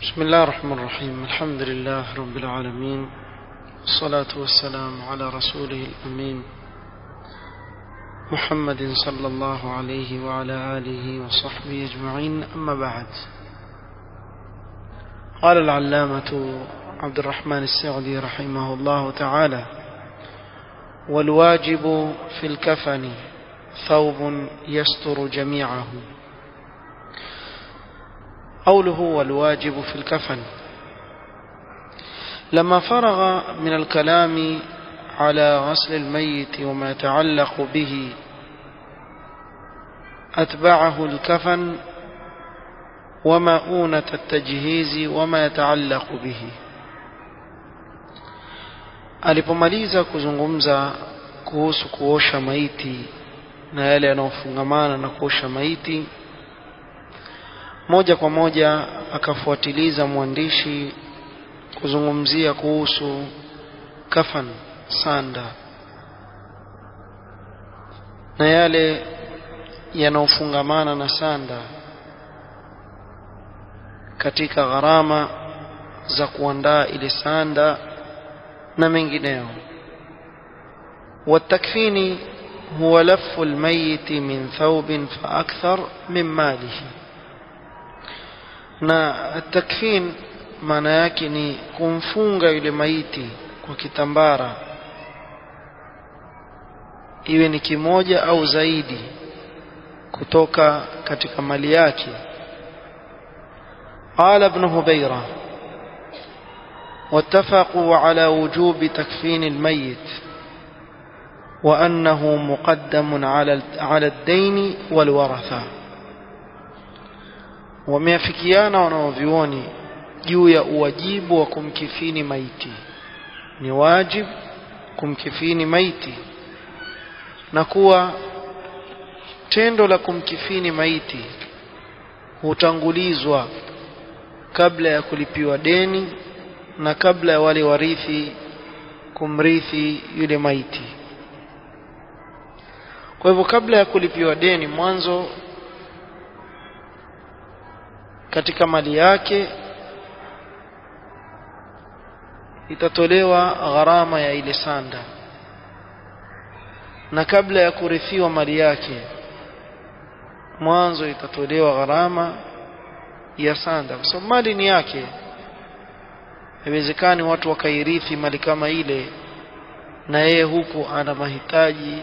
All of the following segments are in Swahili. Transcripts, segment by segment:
بسم الله الرحمن الرحيم. الحمد لله رب العالمين، والصلاة والسلام على رسوله الأمين محمد صلى الله عليه وعلى آله وصحبه أجمعين. أما بعد، قال العلامة عبد الرحمن السعدي رحمه الله تعالى: والواجب في الكفن ثوب يستر جميعه. قوله والواجب في الكفن، لما فرغ من الكلام على غسل الميت وما يتعلق به أتبعه الكفن ومؤونة التجهيز وما يتعلق به. alipomaliza kuzungumza kuhusu kuosha maiti na yale yanayofungamana na kuosha maiti, moja kwa moja akafuatiliza mwandishi kuzungumzia kuhusu kafan, sanda, na yale yanayofungamana na sanda katika gharama za kuandaa ile sanda na mengineo. والتكفين هو لف الميت من ثوب فأكثر من ماله. na takfin maana yake ni kumfunga yule maiti kwa kitambara, iwe ni kimoja au zaidi kutoka katika mali yake. قال ابن هبيرة: واتفقوا على وجوب تكفين الميت وأنه مقدم على الدين والورثة. wameafikiana wanaovioni juu ya uwajibu wa kumkifini maiti. Ni wajib kumkifini maiti, na kuwa tendo la kumkifini maiti hutangulizwa kabla ya kulipiwa deni na kabla ya wale warithi kumrithi yule maiti. Kwa hivyo kabla ya kulipiwa deni, mwanzo katika mali yake itatolewa gharama ya ile sanda, na kabla ya kurithiwa mali yake mwanzo itatolewa gharama ya sanda, kwa sababu mali ni yake. Haiwezekani watu wakairithi mali kama ile na yeye huku ana mahitaji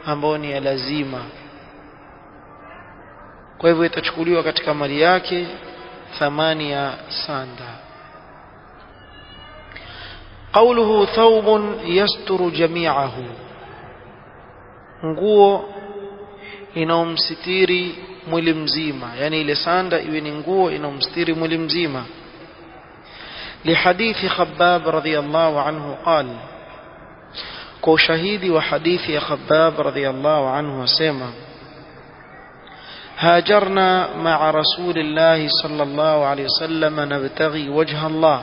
ambayo ni ya lazima. Kwa hivyo itachukuliwa katika mali yake thamani ya sanda. قوله ثوب يستر جميعه، nguo inaomsitiri mwili mzima, yani ile sanda iwe ni nguo inaomsitiri mwili mzima. لحديث خباب رضي الله عنه قال، kwa shahidi wa hadithi ya Khabbab رضي الله عنه wasema: هاجرنا مع رسول الله صلى الله عليه وسلم نبتغي وجه الله.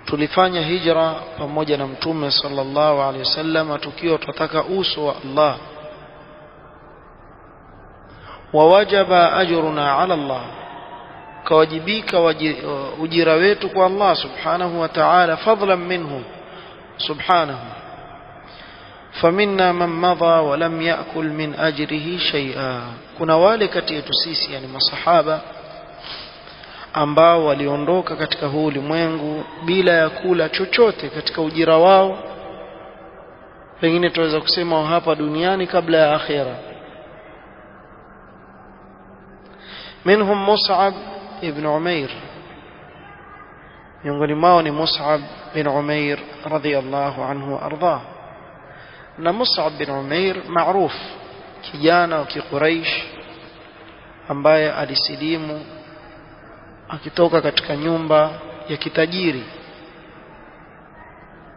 tulifanya hijra pamoja na mtume sallallahu alaihi wasallam tukiwa tunataka uso wa Allah. wawajaba ajruna ala Allah, kawajibika ujira wetu kwa Allah subhanahu wa ta'ala, fadlan minhu subhanahu. فمنا من مضى ولم يأكل من أجره شيئا. kuna wale kati yetu sisi, yani masahaba, ambao waliondoka katika huu ulimwengu bila ya kula chochote katika ujira wao, pengine tunaweza kusema hapa duniani kabla ya akhira. منهم مصعب ابن عمير، miongoni mwao ni Mus'ab bin Umair radhiyallahu anhu ardhah. na Mus'ab bin Umair maruf, kijana wa Quraysh ambaye alisilimu akitoka katika nyumba ya kitajiri,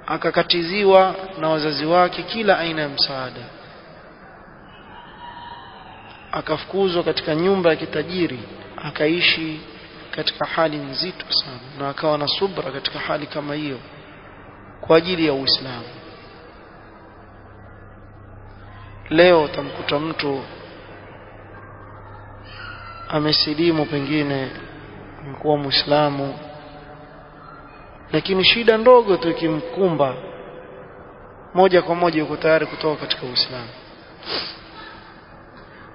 akakatiziwa na wazazi wake kila aina ya msaada, akafukuzwa katika nyumba ya kitajiri, akaishi katika hali nzito sana, na akawa na subra katika hali kama hiyo kwa ajili ya Uislamu. Leo utamkuta mtu amesilimu pengine amekuwa Muislamu, lakini shida ndogo tu ikimkumba moja kwa moja yuko tayari kutoka katika Uislamu.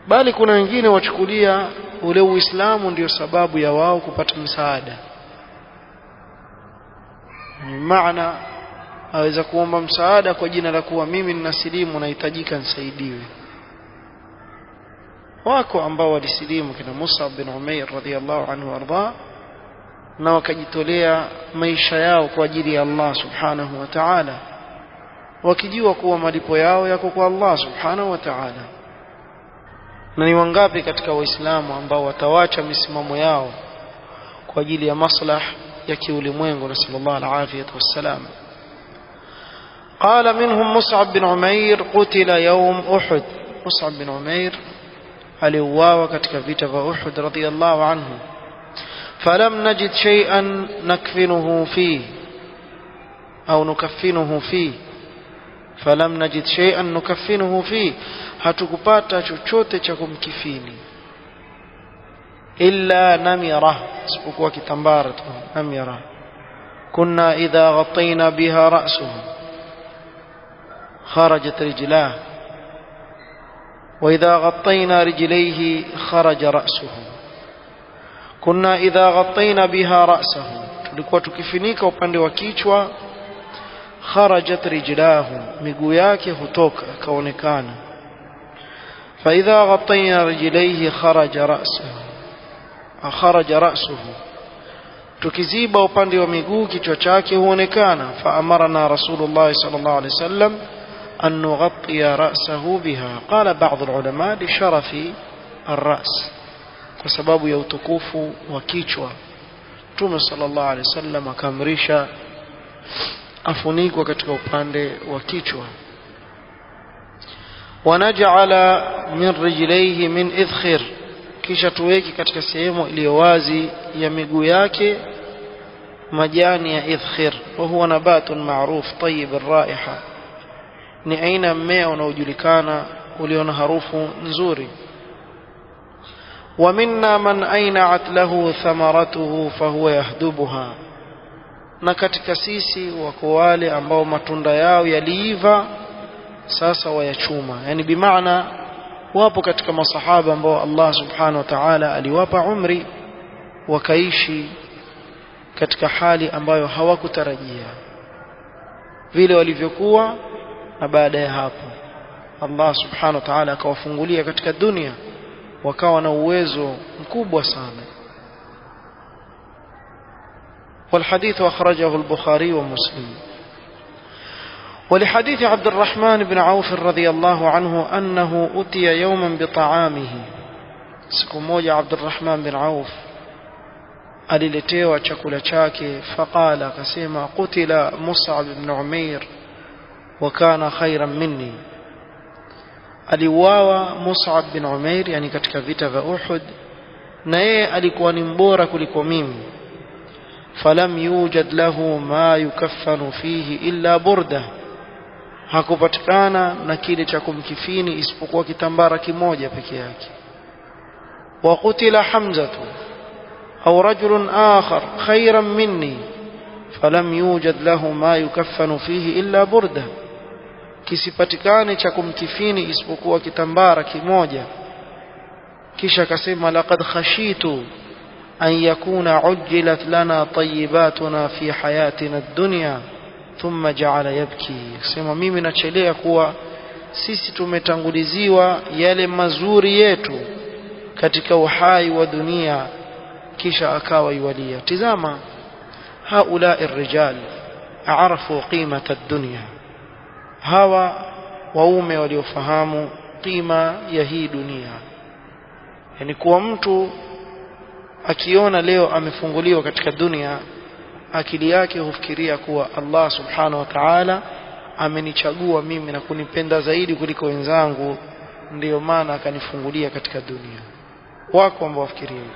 Bali kuna wengine wachukulia ule Uislamu ndio sababu ya wao kupata msaada. Ni maana aweza kuomba msaada kwa jina la kuwa mimi ninasilimu, nahitajika nisaidiwe. Wako ambao walisilimu kina Mus'ab bin Umair radhiyallahu anhu warda, na wakajitolea maisha yao kwa ajili ya Allah subhanahu wa ta'ala, wakijua kuwa malipo yao yako kwa Allah subhanahu wa ta'ala. Na ni wangapi katika waislamu ambao watawacha misimamo yao kwa ajili ya maslaha ya kiulimwengu, na sallallahu alaihi wasallam. قال منهم مصعب بن عمير قتل يوم أحد. مصعب بن عمير aliuawa katika vita vya Uhud radhiyallahu anhu. فلم نجد شيئا نكفنه فيه أو نكفنه فيه. فلم نجد شيئا نكفنه فيه, hatukupata chochote cha kumkifini illa namira, isipokuwa kitambara tu, namira. kunna idha ghattayna biha ra'suhu kharajat rijlahu wa idha ghattayna rijlayhi kharaja ra'suhu. kunna idha ghattayna biha ra'sahu, tulikuwa tukifinika upande wa kichwa, kharajat rijlahu, miguu yake hutoka kaonekana. fa idha ghattayna rijlayhi kharaja ra'suhu, tukiziba upande wa miguu kichwa chake huonekana. fa amarna rasulullah sallallahu alaihi wasallam an nughatti ra'sahu biha. qala ba'd ulama li sharafi ar-ra's, kwa sababu ya utukufu wa kichwa Mtume sallallahu alaihi wasallam akamrisha afunikwa katika upande wa kichwa. wanaj'ala min rijlaihi min idkhir, kisha tuweki katika sehemu iliyo wazi ya miguu yake majani ya idkhir. wa huwa nabatun ma'ruf tayyib ar-raiha, ni aina mmea unaojulikana ulio na harufu nzuri. ومنا من أينعت له ثمرته فهو يهدبها, na katika sisi wako wale ambao matunda yao yaliiva sasa wayachuma. Yani bimaana wapo katika masahaba ambao Allah subhanahu wa ta'ala aliwapa umri wakaishi katika hali ambayo hawakutarajia vile walivyokuwa, na baada ya hapo Allah subhanahu wa ta'ala akawafungulia katika dunia wakawa na uwezo mkubwa sana. والحديث أخرجه البخاري ومسلم. ولحديث عبد الرحمن بن عوف رضي الله عنه أنه أتي يوما بطعامه. siku moja عبد الرحمن بن عوف aliletewa chakula chake, faqala, akasema, qutila Mus'ab ibn Umair wa kana khayran minni, aliuawa Mus'ab bin Umair, yani katika vita vya Uhud, na yeye alikuwa ni mbora kuliko mimi. falam yujad lahu ma yukaffanu fihi illa burda, hakupatikana na kile cha kumkifini isipokuwa kitambara kimoja peke yake. wa qutila Hamzatu au rajulun akhar khayran minni falam yujad lahu ma yukaffanu fihi illa burda, kisipatikane cha kumkifini isipokuwa kitambara kimoja. kisha akasema, laqad khashitu an yakuna ujjilat lana tayyibatuna fi hayatina ad-dunya thumma ja'ala yabki. Akasema, mimi nachelea kuwa sisi tumetanguliziwa yale mazuri yetu katika uhai wa dunia, kisha akawa yualia. Tizama, haulai ar-rijal a'rafu qimata ad-dunya, hawa waume waliofahamu qima ya hii dunia. Yani kuwa mtu akiona leo amefunguliwa katika dunia, akili yake hufikiria kuwa Allah subhanahu wa ta'ala amenichagua mimi na kunipenda zaidi kuliko wenzangu, ndiyo maana akanifungulia katika dunia. Wako ambao wafikiria hivyo,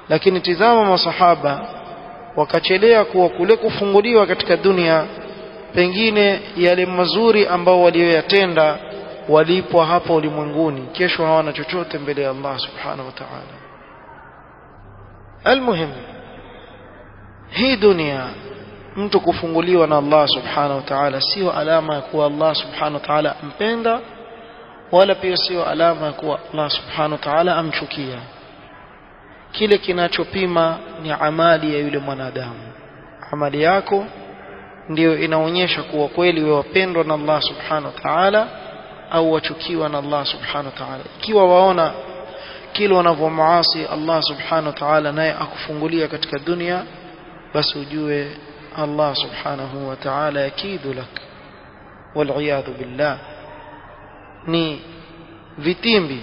lakini tizama masahaba wakachelea kuwa kule kufunguliwa katika dunia, pengine yale mazuri ambao walioyatenda walipwa hapa ulimwenguni, kesho hawana chochote mbele ya Allah subhanahu wa ta'ala. Almuhim, hii dunia mtu kufunguliwa na Allah subhanahu wa ta'ala sio alama ya kuwa Allah subhanahu wa ta'ala ampenda, wala pia sio alama ya kuwa Allah subhanahu wa ta'ala amchukia. Kile kinachopima ni amali ya yule mwanadamu. Amali yako ndiyo inaonyesha kuwa kweli wewe wapendwa na Allah subhanahu wa ta'ala au wachukiwa na Allah subhanahu wa ta'ala. Ikiwa waona kile unavyomuasi Allah subhanahu wa ta'ala naye akufungulia katika dunia, basi ujue Allah subhanahu wa ta'ala yakidu lak, wal'iyadhu billah. Ni vitimbi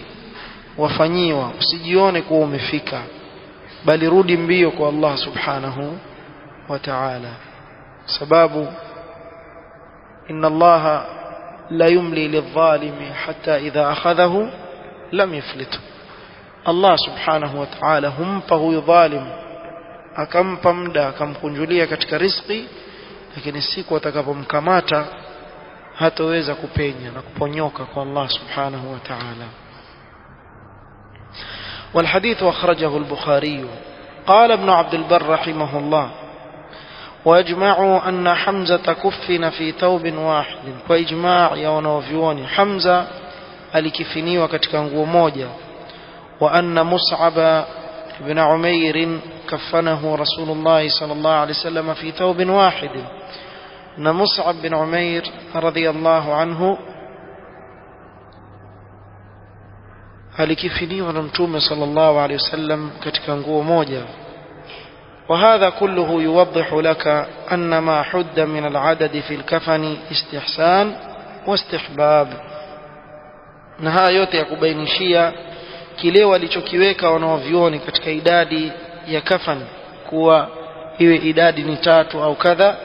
wafanyiwa, usijione kuwa umefika, bali rudi mbio kwa Allah subhanahu wa ta'ala, sababu inna Allah la yumli lidh-dhalimi hatta idha akhadhahu lam yuflithu. Allah subhanahu wa ta'ala humpa huyu dhalim, akampa muda, akamkunjulia katika riziki, lakini siku atakapomkamata hataweza kupenya na kuponyoka kwa Allah subhanahu wa ta'ala. والحديث أخرجه البخاري. قال ابن عبد البر رحمه الله: ويجمع أن حمزة كفن في ثوب واحد. وإجماع يونوفيوني حمزة alikifiniwa katika nguo moja. وأن مصعب بن عمير كفنه رسول الله صلى الله عليه وسلم في ثوب واحد. أن مصعب بن عمير رضي الله عنه alikifiniwa na Mtume sallallahu alayhi wasallam katika nguo moja. وهذا كله يوضح لك أن ما حد من العدد في الكفن استحسان واستحباب. na haya yote yakubainishia kile walichokiweka wanaovioni katika idadi ya kafan kuwa iwe idadi ni 3 au kadha,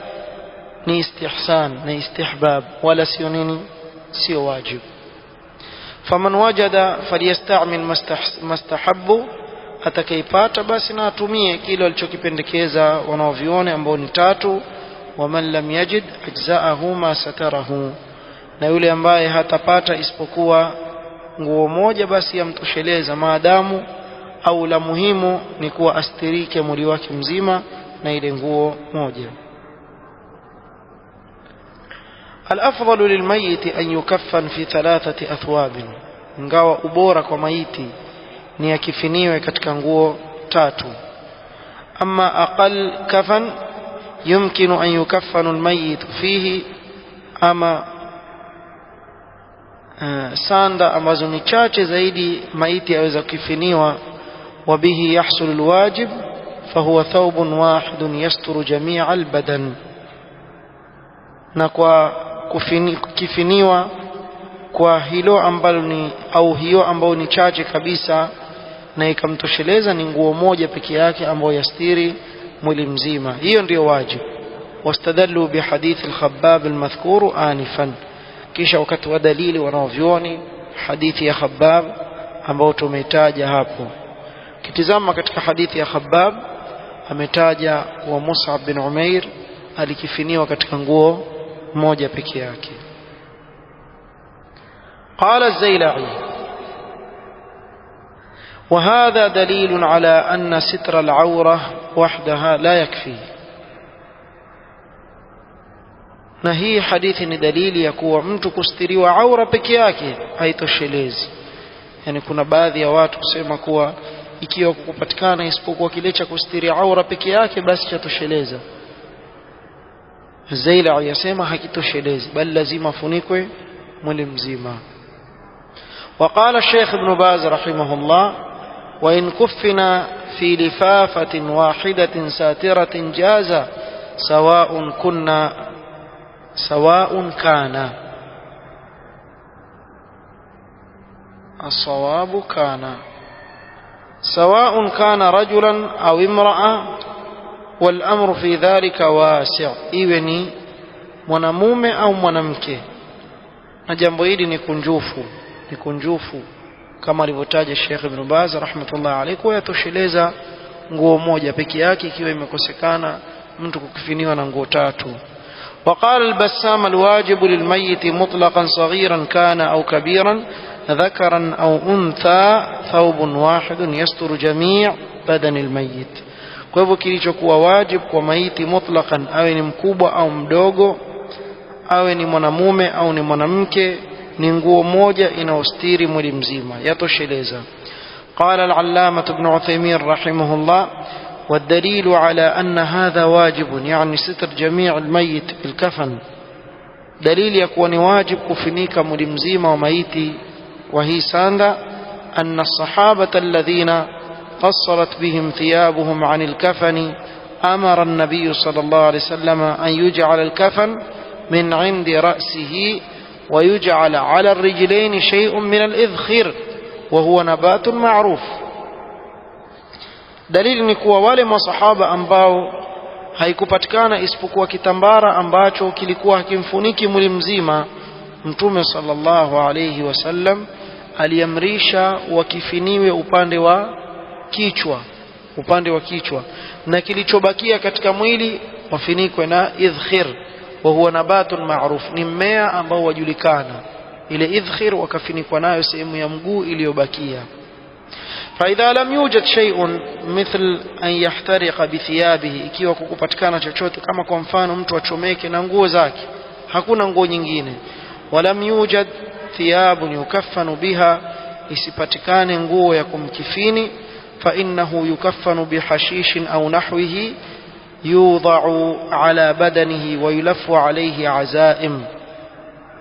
ni istihsan na istihbab, wala sio nini, sio wajib. faman wajada falyastamil mastahabbu, atakaipata basi na atumie kile walichokipendekeza wanaovione ambao ni 3. waman lam yajid ajzaahu ma satarahu, na yule ambaye hatapata isipokuwa nguo moja basi yamtosheleza, maadamu au la muhimu ni kuwa astirike mwili wake mzima na ile nguo moja. الأفضل للميت أن يكفن في 3 أثواب. ingawa ubora kwa maiti ni akifiniwe katika nguo 3. أما أقل كفن يمكن أن يكفن الميت فيه. أما sanda ambazo ni chache zaidi maiti aweza kufiniwa, wabihi yahsul alwajib fahuwa thawbun wahidun yasturu jami'a albadan. na kwa kufiniwa kwa hilo ambalo ni au hiyo ambayo ni chache kabisa na ikamtosheleza ni nguo moja peke yake ambayo yastiri mwili mzima, hiyo ndio wajib. wastadallu bihadith al-Khabbab al-madhkur anifan, kisha wakati wa dalili wanaovioni hadithi ya Khabbab ambao tumeitaja hapo. kitizama katika hadithi ya Khabbab ametaja wa Mus'ab bin Umair alikifiniwa katika nguo moja peke yake. قال الزيلعي: وهذا دليل على أن ستر العورة وحدها لا يكفي. na hii hadithi ni dalili ya kuwa mtu kustiriwa aura peke yake haitoshelezi. Yani kuna baadhi ya watu kusema kuwa ikiwa kupatikana isipokuwa kile cha kustiri aura peke yake basi chatosheleza. Zaila yasema hakitoshelezi, bali lazima funikwe mwili mzima. وقال الشيخ ابن باز رحمه الله: وإن كفنا في لفافة واحدة ساترة جاز سواء كان. الصواب كان سواء كان رجلا أو امرأة والأمر في ذلك واسع. iwe ni mwanamume au mwanamke, na jambo hili ni kunjufu kama alivyotaja Sheikh Ibn Baz rahmatullah alayhi, kwa yatosheleza nguo moja peke yake ikiwa imekosekana mtu kukifiniwa na nguo 3. وقال البسام: الواجب للميت مطلقا صغيرا كان أو كبيرا ذكرا أو أنثى ثوب واحد يستر جميع بدن الميت. kwa hivyo kilichokuwa wajib kwa maiti mutlaqan, awe ni mkubwa au mdogo, awe ni mwanamume au ni mwanamke, ni nguo moja inaostiri mwili mzima, yatosheleza. قال العلامة ابن عثيمين رحمه الله: والدليل على أن هذا واجب يعني ستر جميع الميت بالكفن، دليل يكون واجب كفنيك mwili mzima wa maiti وهي ساندا أن الصحابة الذين قصرت بهم ثيابهم عن الكفن أمر النبي صلى الله عليه وسلم أن يجعل الكفن من عند رأسه ويجعل على الرجلين شيء من الإذخر وهو نبات معروف. دليل ni kuwa wale masahaba ambao haikupatikana isipokuwa kitambara ambacho kilikuwa hakimfuniki mwili mzima, Mtume sallallahu alayhi wasallam aliamrisha wakifiniwe upande wa kichwa, na kilichobakia katika mwili wafinikwe na idhkhir, wa huwa nabatun ma'ruf, ni mmea ambao wajulikana. Ile idhkhir wakafinikwa nayo sehemu ya mguu iliyobakia. فإذا لم يوجد شيء مثل أن يحترق بثيابه, ikiwa kukupatikana chochote kama kwa mfano mtu achomeke na nguo zake, hakuna nguo nyingine, walam yujad thiyabun yukaffanu biha, isipatikane nguo ya kumkifini, fa innahu yukaffanu bihashishin au nahwihi yudha'u ala badanihi wa yulaffu alayhi azaim,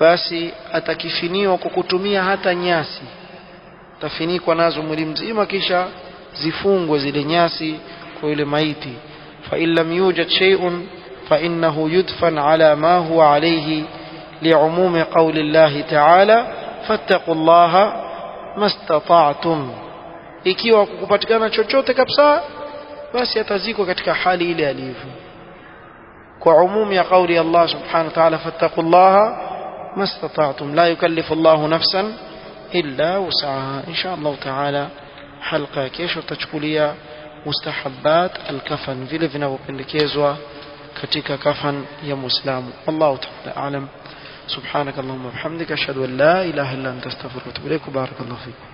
basi atakifiniwa kwa kutumia hata nyasi, tafinikwa nazo mwili mzima kisha zifungwe zile nyasi kwa yule maiti. fa in lam yujad shay'un fa innahu yudfan ala ma huwa alayhi li'umumi qawli Allah ta'ala fattaqullaha mastata'tum, ikiwa kupatikana chochote kabisa basi atazikwa katika hali ile alivyo kwa umumi ya kauli Allah subhanahu wa ta'ala fattaqullaha mastata'tum la yukallifu Allahu nafsan illa wus'aha. insha Allah ta'ala halqa kesho tutachukulia mustahabbat al-kafan, vile vinavyopendekezwa katika kafan ya Muislamu. Allahu ta'ala a'lam. subhanakallahumma wa bihamdika ashhadu an la ilaha illa anta astaghfiruka wa atubu ilaik. barakallahu fiik.